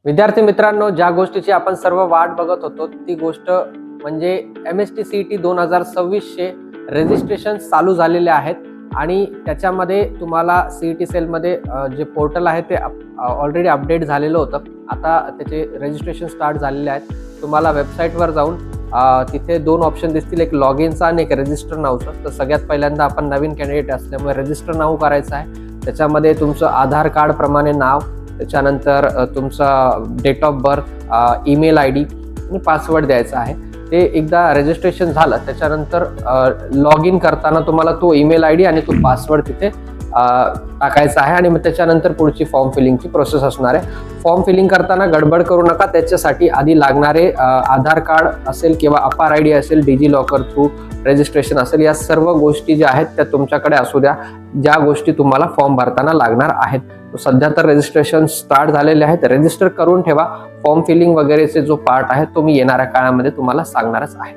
विद्यार्थी मित्रांनो, ज्या गोष्टीची आपण सर्व वाट बघत होतो ती गोष्ट म्हणजे MST CET 2026चे रजिस्ट्रेशन चालू झालेले आहेत आणि त्याच्यामध्ये तुम्हाला CET सेलमध्ये जे पोर्टल आहे ते ऑलरेडी अपडेट झालेलं होतं. आता त्याचे रजिस्ट्रेशन स्टार्ट झालेले आहेत. तुम्हाला वेबसाईटवर जाऊन तिथे दोन ऑप्शन दिसतील, एक लॉग इनचा आणि एक रजिस्टर नावचं. तर सगळ्यात पहिल्यांदा आपण नवीन कॅन्डिडेट असल्यामुळे रजिस्टर नाव करायचं आहे. त्याच्यामध्ये तुमचं आधार कार्ड प्रमाणे नाव, त्याच्यानंतर तुमचा date of birth, email ID आणि पासवर्ड द्यायचा आहे. ते एकदा रजिस्ट्रेशन झालं त्याच्यानंतर लॉग इन करताना तुम्हाला तो ईमेल ID आणि तो पासवर्ड तिथे टाकायचा आहे आणि मग त्याच्यानंतर पुढची फॉर्म फिलिंगची प्रोसेस असणार आहे. फॉर्म फिलिंग करताना गडबड करू नका. त्याच्यासाठी आधी लागणारे आधार कार्ड असेल किंवा अपार ID असेल, डिजी लॉकर थ्रू रजिस्ट्रेशन असेल, या सर्व गोष्टी ज्या आहेत त्या तुमच्याकडे असू द्या, ज्या गोष्टी तुम्हाला फॉर्म भरताना लागणार आहेत. सध्या तर रजिस्ट्रेशन स्टार्ट झालेले आहेत. रजिस्टर करून ठेवा. फॉर्म फिलिंग वगैरेचे जो पार्ट आहे तो मी येणाऱ्या काळामध्ये तुम्हाला सांगणारच आहे.